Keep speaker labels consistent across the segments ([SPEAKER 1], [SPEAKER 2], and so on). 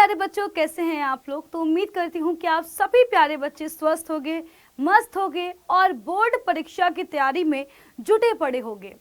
[SPEAKER 1] प्यारे बच्चों, कैसे हैं आप लोग। तो उम्मीद करती हूँ कि आप सभी प्यारे बच्चे स्वस्थ होंगे, मस्त होंगे और बोर्ड परीक्षा की तैयारी में जुटे पड़े होंगे।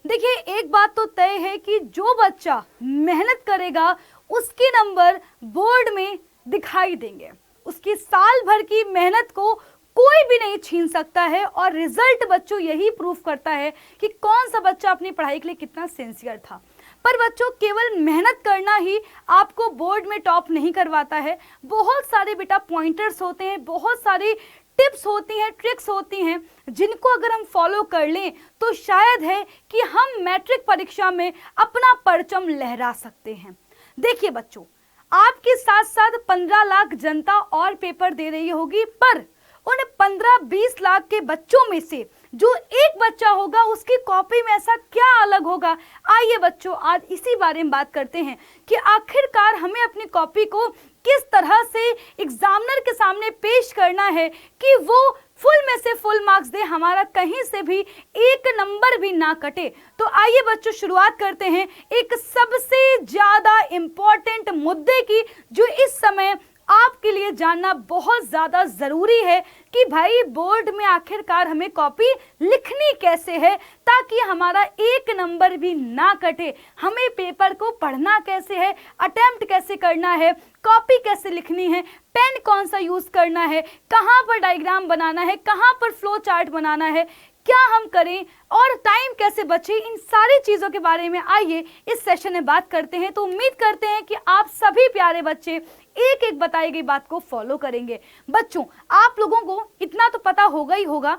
[SPEAKER 1] देखिए, एक बात तो तय है कि जो बच्चा मेहनत करेगा उसके नंबर बोर्ड में दिखाई देंगे। उसकी साल भर की मेहनत को कोई भी नहीं छीन सकता है और रिजल्ट बच्चों यही प्रूफ करता है कि कौन सा बच्चा अपनी पढ़ाई के लिए कितना सिंसियर था। पर बच्चों, केवल मेहनत करना ही आपको बोर्ड में टॉप नहीं करवाता है। बहुत सारे बेटा पॉइंटर्स होते हैं, बहुत सारी टिप्स होती हैं, ट्रिक्स होती हैं, जिनको अगर हम फॉलो कर लें तो शायद है कि हम मैट्रिक परीक्षा में अपना परचम लहरा सकते हैं। देखिए बच्चों, आपके साथ साथ 15 लाख जनता और पेपर दे रही होगी, पर उन 15-20 लाख के बच्चों में से जो एक बच्चा होगा उसकी कॉपी में ऐसा क्या अलग होगा। आइए बच्चों, आज इसी बारे में बात करते हैं कि आखिरकार हमें अपनी कॉपी को किस तरह से एग्जामिनर के सामने पेश करना है कि वो फुल में से फुल मार्क्स दे, हमारा कहीं से भी एक नंबर भी ना कटे। तो आइए बच्चों, शुरुआत करते हैं एक सबसे ज्यादा इंपॉर्टेंट मुद्दे की, जो इस समय आपके लिए जानना बहुत ज्यादा जरूरी है कि भाई बोर्ड में आखिरकार हमें कॉपी लिखनी कैसे है ताकि हमारा एक नंबर भी ना कटे। हमें पेपर को पढ़ना कैसे है, अटेम्प्ट कैसे करना है, कॉपी कैसे लिखनी है, पेन कौन सा यूज करना है, कहाँ पर डायग्राम बनाना है, कहाँ पर फ्लो चार्ट बनाना है, क्या हम करें और टाइम कैसे बचे, इन सारी चीजों के बारे में आइए इस सेशन में बात करते हैं। तो उम्मीद करते हैं कि आप सभी प्यारे बच्चे एक एक बताई गई बात को फॉलो करेंगे। बच्चों, आप लोगों को इतना तो पता होगा ही होगा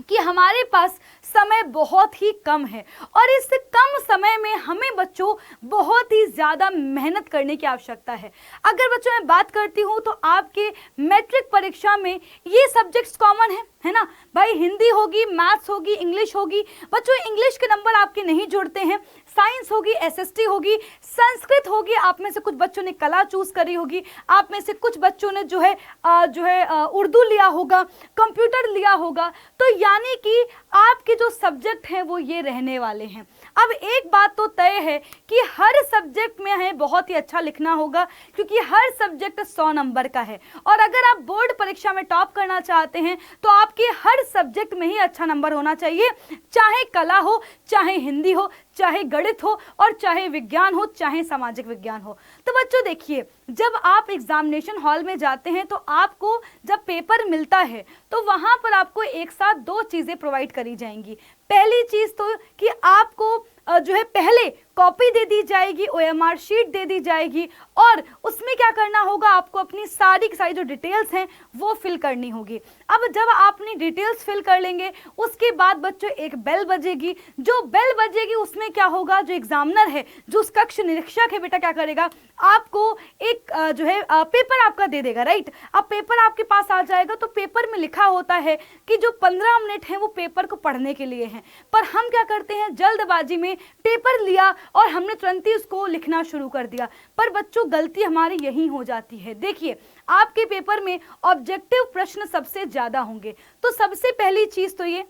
[SPEAKER 1] कि हमारे पास समय बहुत ही कम है और इस कम समय में हमें बच्चों बहुत ही ज़्यादा मेहनत करने की आवश्यकता है। अगर बच्चों मैं बात करती हूँ तो आपके मैट्रिक परीक्षा में ये सब्जेक्ट्स कॉमन है ना भाई, हिंदी होगी, मैथ्स होगी, इंग्लिश होगी। बच्चों इंग्लिश के नंबर आपके नहीं जुड़ते हैं, साइंस होगी, एसएसटी होगी, संस्कृत होगी, आप में से कुछ बच्चों ने कला चूज करी होगी, आप में से कुछ बच्चों ने जो है उर्दू लिया होगा, कंप्यूटर लिया होगा। तो यानी कि आपके जो सब्जेक्ट हैं वो ये रहने वाले हैं। अब एक बात तो तय है कि हर सब्जेक्ट में हमें बहुत ही अच्छा लिखना होगा, क्योंकि हर सब्जेक्ट 100 नंबर का है और अगर आप बोर्ड परीक्षा में टॉप करना चाहते हैं तो आपके हर सब्जेक्ट में ही अच्छा नंबर होना चाहिए, चाहे कला हो, चाहे हिंदी हो, चाहे गणित हो और चाहे विज्ञान हो, चाहे सामाजिक विज्ञान हो। तो बच्चों देखिए, जब आप एग्जामिनेशन हॉल में जाते हैं तो आपको जब पेपर मिलता है तो वहां पर आपको एक साथ दो चीजें प्रोवाइड करी जाएंगी। पहली चीज तो कि आपको जो है पहले कॉपी दे दी जाएगी, ओएमआर शीट दे दी जाएगी और उसमें क्या करना होगा, आपको अपनी सारी की सारी जो डिटेल्स हैं वो फिल करनी होगी। अब जब आप अपनी डिटेल्स फिल कर लेंगे उसके बाद बच्चों एक बेल बजेगी, जो बेल बजेगी उसमें क्या होगा, जो एग्जामिनर है, जो उस कक्ष निरीक्षक है बेटा, क्या करेगा, आपको एक जो है पेपर आपका दे देगा। राइट, अब पेपर आपके पास आ जाएगा तो पेपर में लिखा होता है कि जो 15 मिनट है वो पेपर को पढ़ने के लिए हैं, पर हम क्या करते हैं, जल्दबाजी में पेपर लिया और हमने तुरंत ही उसको लिखना शुरू कर दिया। पर बच्चों गलती हमारी यही हो जाती है। देखिए, आपके पेपर में ऑब्जेक्टिव प्रश्न सबसे ज्यादा होंगे, तो सबसे पहली चीज तो ये,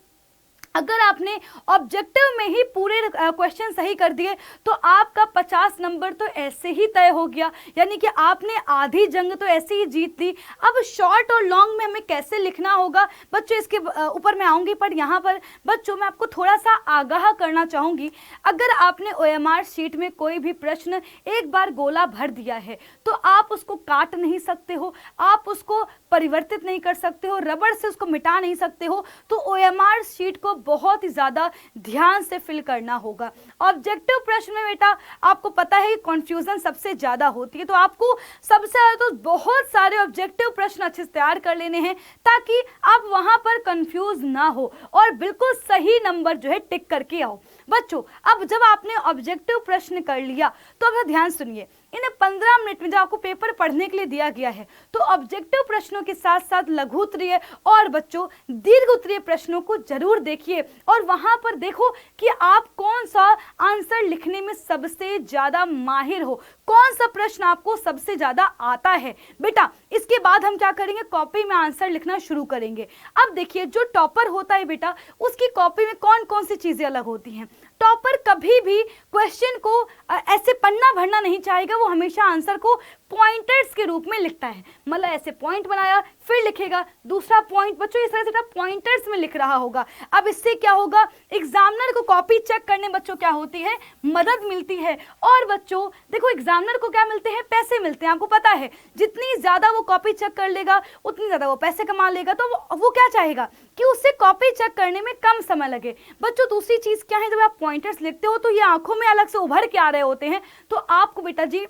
[SPEAKER 1] अगर आपने ऑब्जेक्टिव में ही पूरे क्वेश्चन सही कर दिए तो आपका 50 नंबर तो ऐसे ही तय हो गया, यानी कि आपने आधी जंग तो ऐसे ही जीत ली। अब शॉर्ट और लॉन्ग में हमें कैसे लिखना होगा बच्चों, इसके ऊपर मैं आऊंगी, पर यहाँ पर बच्चों मैं आपको थोड़ा सा आगाह करना चाहूंगी। अगर आपने ओएमआर शीट में कोई भी प्रश्न एक बार गोला भर दिया है तो आप उसको काट नहीं सकते हो, आप उसको परिवर्तित नहीं कर सकते हो, रबड़ से उसको मिटा नहीं सकते हो। तो ओएमआर शीट को बहुत ही ज्यादा ध्यान से फिल करना होगा। ऑब्जेक्टिव प्रश्न में बेटा आपको पता है कि कंफ्यूजन सबसे ज्यादा होती है, तो आपको सबसे ज्यादा तो बहुत सारे ऑब्जेक्टिव प्रश्न अच्छे से तैयार कर लेने हैं ताकि आप वहां पर कंफ्यूज ना हो और बिल्कुल सही नंबर जो है टिक करके आओ। बच्चों अब जब आपने ऑब्जेक्टिव प्रश्न कर लिया तो अब ध्यान सुनिए, इन 15 मिनट में जब आपको पेपर पढ़ने के लिए दिया गया है तो ऑब्जेक्टिव प्रश्नों के साथ साथ लघु उत्तरीय और बच्चों दीर्घ उत्तरीय प्रश्नों को जरूर देखिए और वहां पर देखो कि आप कौन सा आंसर लिखने में सबसे ज्यादा माहिर हो, कौन सा प्रश्न आपको सबसे ज्यादा आता है। बेटा इसके बाद हम क्या करेंगे, कॉपी में आंसर लिखना शुरू करेंगे। अब देखिए, जो टॉपर होता है बेटा उसकी कॉपी में कौन कौन सी चीजें अलग होती हैं। टॉपर कभी भी क्वेश्चन को ऐसे पन्ना भरना नहीं चाहेगा, वो हमेशा आंसर को पॉइंटर्स के रूप में लिखता है। मतलब ऐसे पॉइंट बनाया फिर लिखेगा दूसरा पॉइंट, बच्चों इस तरह से पॉइंटर्स में लिख रहा होगा। अब इससे क्या होगा, एग्जामिनर को कॉपी चेक करने बच्चों क्या होती है, मदद मिलती है। और बच्चों देखो एग्जामिनर को क्या मिलते हैं, पैसे मिलते हैं। आपको पता है जितनी ज्यादा वो कॉपी चेक कर लेगा उतनी ज्यादा वो पैसे कमा लेगा, तो वो क्या चाहेगा कि उससे कॉपी चेक करने में कम समय लगे। बच्चों दूसरी चीज क्या है, जब आप पॉइंटर्स लिखते हो तो ये आंखों में अलग से उभर के आ रहे होते हैं, तो आपको बेटा जी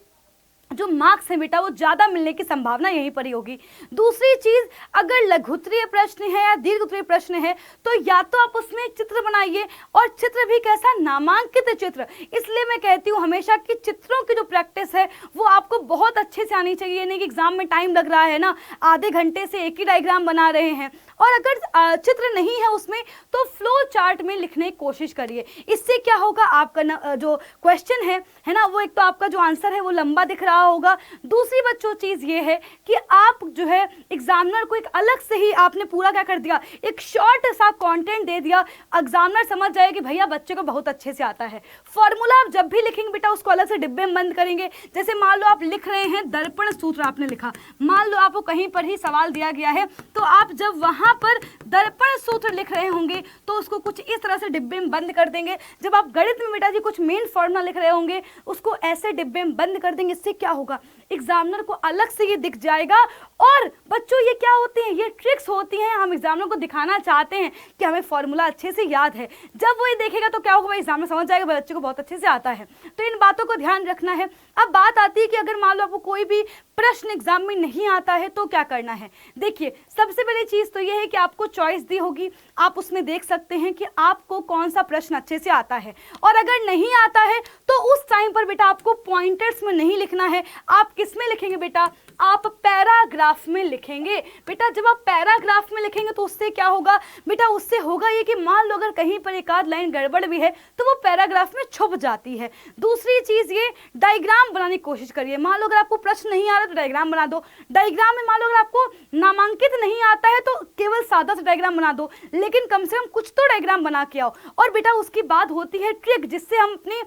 [SPEAKER 1] जो मार्क्स है बेटा वो ज्यादा मिलने की संभावना यहीं पर ही होगी। दूसरी चीज, अगर लघुत्तरीय प्रश्न है या दीर्घोत्तरीय प्रश्न है तो या तो आप उसमें चित्र बनाइए, और चित्र भी कैसा, नामांकित चित्र। इसलिए मैं कहती हूँ हमेशा कि चित्रों की जो प्रैक्टिस है वो आपको बहुत अच्छे से आनी चाहिए। नहीं कि एग्जाम में टाइम लग रहा है ना, आधे घंटे से एक ही डायग्राम बना रहे हैं, और अगर चित्र नहीं है उसमें तो फ्लो चार्ट में लिखने की कोशिश करिए। इससे क्या होगा, आपका जो क्वेश्चन है ना, वो एक तो आपका जो आंसर है वो लंबा दिख रहा होगा। दूसरी बच्चों चीज ये है कि आप जो है एग्जामिनर को एक अलग से ही आपने पूरा क्या कर दिया, एक शॉर्ट सा कंटेंट दे दिया। एग्जामिनर समझ जाए कि भैया बच्चे को बहुत अच्छे से आता है। फॉर्मूला आप जब भी लिखेंगे बेटा उसको अलग से डिब्बे में बंद करेंगे। जैसे मान लो आप लिख रहे हैं दर्पण सूत्र, आपने लिखा, मान लो आपको कहीं पर ही सवाल दिया गया है, तो आप जब वहां पर दर्पण सूत्र लिख रहे होंगे तो उसको कुछ इस तरह से डिब्बे में बंद कर देंगे। जब आप गणित में बेटा जी कुछ मेन फॉर्मूला लिख रहे होंगे उसको ऐसे डिब्बे में बंद कर देंगे। इससे क्या होगा, एग्जामिनर को अलग से ये दिख जाएगा। और बच्चों ये क्या होती हैं, ये ट्रिक्स होती हैं, हम एग्जामिनर को दिखाना चाहते हैं कि हमें फॉर्मूला अच्छे से याद है। जब वो ये देखेगा तो क्या होगा, एग्जामिनर समझ जाएगा बच्चे को बहुत अच्छे से आता है। तो इन बातों को ध्यान रखना है। अब बात आती है कि अगर मान लो आपको कोई भी प्रश्न एग्जाम में नहीं आता है तो क्या करना है। देखिए सबसे पहली चीज तो ये है कि आपको चॉइस दी होगी, आप उसमें देख सकते हैं कि आपको कौन सा प्रश्न अच्छे से आता है। और अगर नहीं आता है तो उस टाइम पर बेटा आपको पॉइंटर्स में नहीं लिखना है। आप किस में लिखेंगे बेटा, आप पैराग्राफ में लिखेंगे। बेटा जब आप पैराग्राफ में लिखेंगे तो उससे क्या होगा बेटा, उससे होगा ये कि मान लो अगर कहीं पर एक आध लाइन गड़बड़ भी है तो वो पैराग्राफ में छुप जाती है। दूसरी चीज ये, डायग्राम बनाने की कोशिश करिए। मान लो अगर आपको प्रश्न नहीं आ रहा तो डायग्राम बना दो। डायग्राम में मान लो अगर आपको नामांकित नहीं आता है तो केवल सादा सा डायग्राम बना दो, लेकिन कम से कम कुछ तो डायग्राम बना के आओ। और बेटा उसकी बात होती है ट्रिक, जिससे हम अपने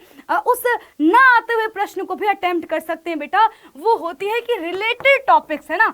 [SPEAKER 1] उस ना आते हुए प्रश्न को भी अटेम्प्ट कर सकते हैं बेटा। वो होती है कि रिलेटेड टॉपिक्स है ना,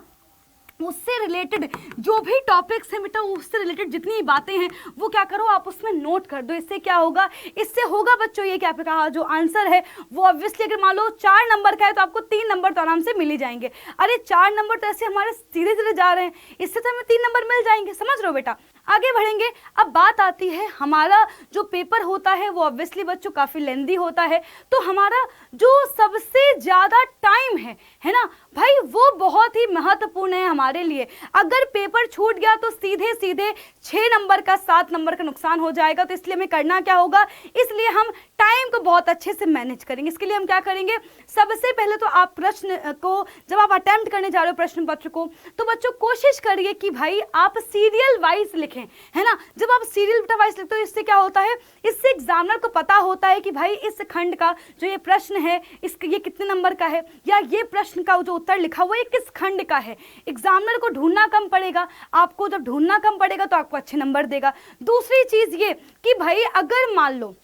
[SPEAKER 1] उससे रिलेटेड जो भी टॉपिक्स हैं बेटा, उससे रिलेटेड जितनी बातें हैं वो क्या करो, आप उसमें नोट कर दो। इससे क्या होगा, इससे होगा बच्चों ये क्या कहा, जो आंसर है वो ऑब्वियसली अगर मान लो 4 नंबर का है तो आपको 3 नंबर तो आराम से मिल ही जाएंगे। अरे 4 नंबर तो ऐसे हमारे धीरे धीरे जा रहे हैं, इससे तो हमें 3 नंबर मिल जाएंगे। समझ रहे हो बेटा, आगे बढ़ेंगे। अब बात आती है हमारा जो पेपर होता है वो ऑब्वियसली बच्चों काफी लेंदी होता है, तो हमारा जो सबसे ज्यादा टाइम है ना भाई, वो बहुत ही महत्वपूर्ण है हमारे लिए। अगर पेपर छूट गया तो सीधे सीधे 6 नंबर का 7 नंबर का नुकसान हो जाएगा। तो इसलिए हमें करना क्या होगा, इसलिए हम टाइम को बहुत अच्छे से मैनेज करेंगे। इसके लिए हम क्या करेंगे, सबसे पहले तो आप प्रश्न को जब आप अटेम्प्ट करने जा रहे हो प्रश्न पत्र को, तो बच्चों कोशिश करिए कि भाई आप सीरियल वाइज लिखें, है ना। जब आप सीरियल वाइज लिखते हो इससे क्या होता है, इससे एग्जामिनर को पता होता है कि भाई इस खंड का जो ये प्रश्न है इसके ये कितने नंबर का है, या ये प्रश्न का जो उत्तर लिखा हुआ है किस खंड का है। एग्जामिनर को ढूंढना कम पड़ेगा, आपको जब ढूंढना कम पड़ेगा तो आपको अच्छे नंबर देगा। दूसरी चीज ये कि भाई अगर मान लो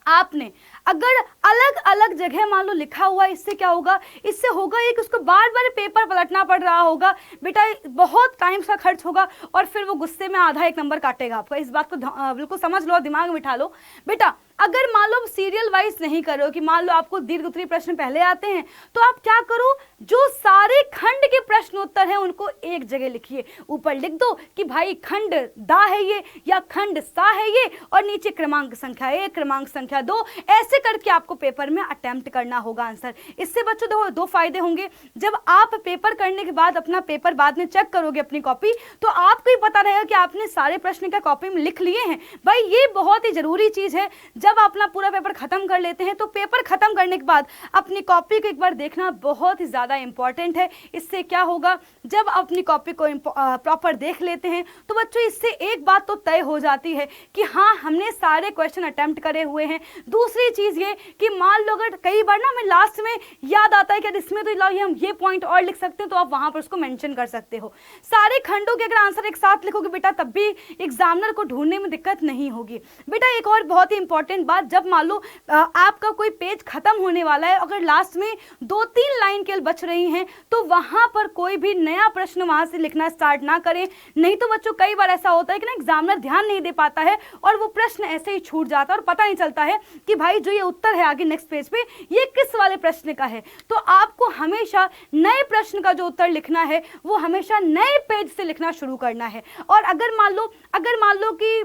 [SPEAKER 1] आपने अगर अलग अलग जगह मान लो लिखा हुआ, इससे क्या होगा, इससे होगा ये कि उसको बार बार पेपर पलटना पड़ रहा होगा बेटा, बहुत टाइम का खर्च होगा और फिर वो गुस्से में आधा 1 नंबर काटेगा आपका। इस बात को बिल्कुल समझ लो, दिमाग में बिठा लो बेटा। अगर मान लो सीरियल वाइज नहीं करो कि मान लो आपको दीर्घ उत्तरीय प्रश्न पहले आते हैं, तो आप क्या करो, जो सारे खंड के प्रश्न उत्तर हैं उनको एक जगह लिखिए। ऊपर लिख दो कि भाई खंड दा है ये या खंड सा है ये, और नीचे क्रमांक संख्या 1 क्रमांक संख्या 2, ऐसे करके आपको पेपर में अटेम्प्ट करना होगा आंसर। इससे बच्चों देखो 2 फायदे होंगे। जब आप पेपर करने के बाद अपना पेपर बाद में चेक करोगे अपनी कॉपी, तो आपको ही पता रहेगा कि आपने सारे प्रश्न क्या कॉपी में लिख लिए हैं। भाई ये बहुत ही जरूरी चीज है। जब अपना पूरा पेपर खत्म कर लेते हैं तो पेपर खत्म करने के बाद अपनी कॉपी को एक बार देखना बहुत ही ज्यादा इंपॉर्टेंट है। इससे क्या होगा, जब अपनी कॉपी को प्रॉपर देख लेते हैं तो बच्चों इससे एक बात तो तय हो जाती है कि हाँ हमने सारे क्वेश्चन अटेम्प्ट करे हुए हैं। दूसरी चीज चीज ये कि मान लो अगर कई बार ना हमें लास्ट में याद आता है कि इसमें तो हम ये पॉइंट और लिख सकते हैं, तो आप वहां पर उसको मेंशन कर सकते हो। सारे खंडों के अगर आंसर एक साथ लिखोगे बेटा तब भी एग्जामिनर को ढूंढने में दिक्कत नहीं होगी। बेटा एक और बहुत ही इंपॉर्टेंट बात, जब मान लो आपका कोई पेज खत्म होने वाला है, अगर लास्ट में 2-3 लाइन केवल बच रही हैं, तो वहां पर कोई भी नया प्रश्न वहां से लिखना स्टार्ट ना करें। नहीं तो बच्चों कई बार ऐसा होता है कि ना एग्जामिनर ध्यान नहीं दे पाता है और वो प्रश्न ऐसे ही छूट जाता है और पता नहीं चलता है कि भाई जो ये उत्तर है आगे नेक्स्ट पेज पे ये किस वाले प्रश्न का है। तो आपको हमेशा नए प्रश्न का जो उत्तर लिखना है वो हमेशा नए पेज से लिखना शुरू करना है। और अगर मान लो कि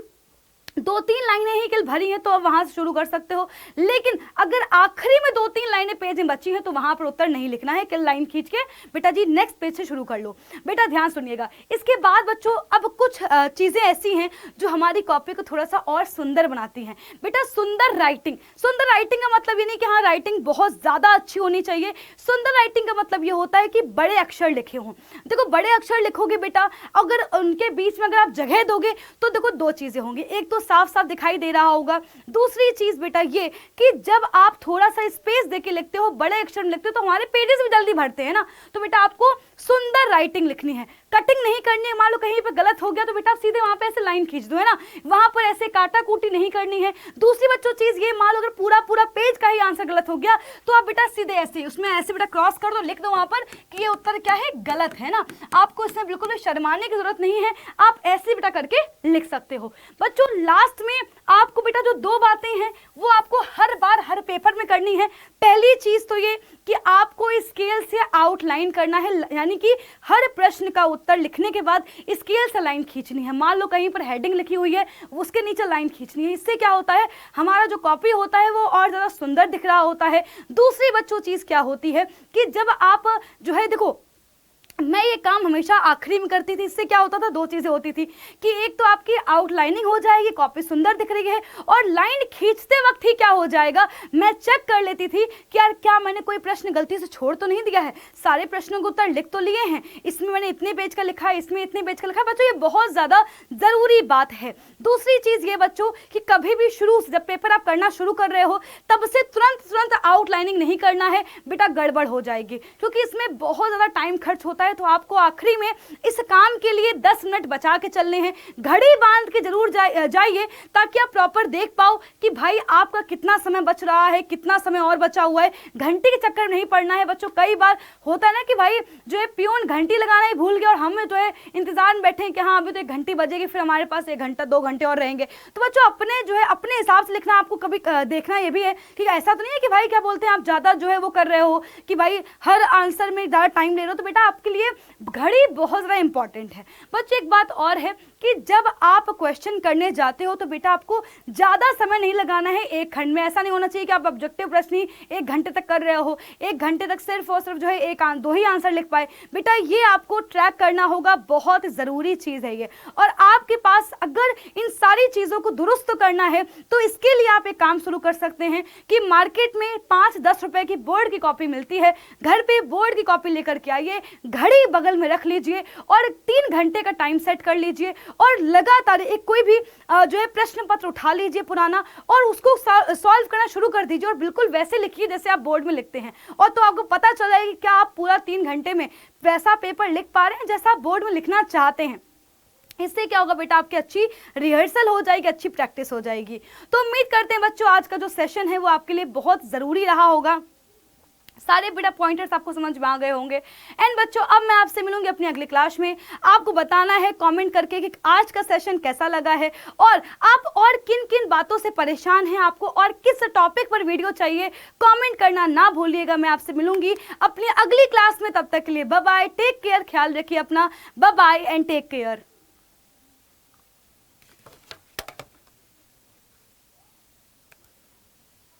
[SPEAKER 1] 2-3 लाइनें ही केवल भरी हैं तो आप वहां से शुरू कर सकते हो, लेकिन अगर आखिरी में 2-3 लाइनें पेज में बची हैं तो वहां पर उत्तर नहीं लिखना है, केवल लाइन खींच के बेटा जी नेक्स्ट पेज से शुरू कर लो। बेटा ध्यान सुनिएगा, इसके बाद बच्चों अब कुछ चीजें ऐसी हैं जो हमारी कॉपी को थोड़ा सा और सुंदर बनाती हैं। बेटा सुंदर राइटिंग का मतलब ये नहीं कि हाँ राइटिंग बहुत ज्यादा अच्छी होनी चाहिए। सुंदर राइटिंग का मतलब ये होता है कि बड़े अक्षर लिखे हों। देखो बड़े अक्षर लिखोगे बेटा, अगर उनके बीच में अगर आप जगह दोगे तो देखो 2 चीजें होंगी, एक तो साफ साफ दिखाई दे रहा होगा, दूसरी चीज बेटा ये कि जब आप थोड़ा सा स्पेस देके लिखते हो, बड़े अक्षर में लिखते हो, तो हमारे पेजेस भी जल्दी भरते हैं ना। तो बेटा आपको सुंदर राइटिंग लिखनी है, कटिंग नहीं करनी है। मान लो कहीं पे गलत हो गया तो बेटा आप सीधे वहां पे ऐसे लाइन खींच दो, है ना, वहां पर ऐसे काटा कूटी नहीं करनी है। दूसरी बच्चों चीज ये, मान लो अगर पूरा पेज का ही आंसर गलत हो गया तो आप बेटा सीधे ऐसे उसमें ऐसे बेटा क्रॉस कर दो, लिख दो वहां पर कि ये उत्तर क्या है, गलत है ना। आपको इसमें बिल्कुल भी शर्माने की जरूरत नहीं है, आप ऐसे बेटा करके लिख सकते हो। बच्चों लास्ट में आपको बेटा जो 2 बातें हैं वो आपको हर बार हर पेपर में करनी है। पहली चीज तो ये कि आपको स्केल से आउटलाइन करना है, यानी कि हर प्रश्न का उत्तर लिखने के बाद स्केल से लाइन खींचनी है। मान लो कहीं पर हेडिंग लिखी हुई है, उसके नीचे लाइन खींचनी है। इससे क्या होता है, हमारा जो कॉपी होता है वो और ज्यादा सुंदर दिख रहा होता है। दूसरी बच्चों चीज क्या होती है कि जब आप जो है, देखो मैं ये काम हमेशा आखिरी में करती थी, इससे क्या होता था, 2 चीजें होती थी कि एक तो आपकी आउटलाइनिंग हो जाएगी, कॉपी सुंदर दिख रही है, और लाइन खींचते वक्त ही क्या हो जाएगा, मैं चेक कर लेती थी कि यार क्या मैंने कोई प्रश्न गलती से छोड़ तो नहीं दिया है, सारे प्रश्नों के उत्तर लिख तो लिए हैं, इसमें मैंने इतने पेज का लिखा है, इसमें इतने पेज का लिखा है। बच्चों ये बहुत ज्यादा जरूरी बात है। दूसरी चीज ये बच्चों कि कभी भी शुरू जब पेपर आप करना शुरू कर रहे हो तब से तुरंत आउटलाइनिंग नहीं करना है बेटा, गड़बड़ हो जाएगी, क्योंकि इसमें बहुत ज्यादा टाइम खर्च होता है। तो आपको आखिरी में इस काम के लिए 10 मिनट बचा के चलने हैं। घड़ी बांध के जरूर जाइए ताकि आप प्रॉपर देख पाओ कि भाई आपका कितना समय बच रहा है, कितना समय और बचा हुआ है। घंटे के चक्कर में नहीं पड़ना है बच्चों। कई बार होता है ना कि भाई जो है पियून घंटी लगाना ही भूल गया और हम जो है इंतजार में बैठे हैं कि हाँ अभी तो 1 घंटी बजेगी, फिर हमारे पास 1 घंटा 2 घंटे और रहेंगे। तो बच्चों अपने जो है अपने हिसाब से लिखना। आपको कभी देखना ये भी है कि ऐसा तो नहीं है कि भाई क्या बोलते हैं आप ज्यादा जो है वो कर रहे हो कि भाई हर आंसर में ज्यादा टाइम ले रहे हो। तो बेटा आपके लिए घड़ी बहुत ज्यादा इंपॉर्टेंट है। बच्चों एक बात और है कि जब आप क्वेश्चन करने जाते हो तो बेटा आपको ज्यादा समय नहीं लगाना है एक खंड में। ऐसा नहीं होना चाहिए कि आप ऑब्जेक्टिव प्रश्न ही 1 घंटे तक कर रहे हो, 1 घंटे तक सिर्फ और सिर्फ जो है 2 ही आंसर लिख पाए। बेटा ये आपको ट्रैक करना होगा, बहुत जरूरी चीज है ये। और आपके पास अगर इन सारी चीजों को दुरुस्त करना है तो इसके लिए आप एक काम शुरू कर सकते हैं कि मार्केट में 5-10 रुपए की बोर्ड की कॉपी मिलती है, घर पे बोर्ड की कॉपी लेकर के आइए, घड़ी बगल में रख लीजिए और 3 घंटे का टाइम सेट कर लीजिए और लगातार एक कोई भी जो है प्रश्न पत्र उठा लीजिए पुराना और उसको सॉल्व करना शुरू कर दीजिए और बिल्कुल वैसे लिखिए जैसे आप बोर्ड में लिखते हैं। और तो आपको पता चल जाएगा कि क्या आप पूरा 3 घंटे में वैसा पेपर लिख पा रहे हैं जैसा आप बोर्ड में लिखना चाहते हैं। इससे क्या होगा बेटा, आपकी अच्छी रिहर्सल हो जाएगी, अच्छी प्रैक्टिस हो जाएगी। तो उम्मीद करते हैं बच्चों आज का जो सेशन है वो आपके लिए बहुत जरूरी रहा होगा। सारे बेटा पॉइंटर्स आपको समझ में आ गए होंगे। एंड बच्चों अब मैं आपसे मिलूंगी अपनी अगली क्लास में। आपको बताना है कमेंट करके कि आज का सेशन कैसा लगा है और आप और किन किन बातों से परेशान हैं, आपको और किस टॉपिक पर वीडियो चाहिए, कमेंट करना ना भूलिएगा। मैं आपसे मिलूंगी अपनी अगली क्लास में, तब तक के लिए बाय बाय, टेक केयर, ख्याल रखिए अपना, bye bye and take care.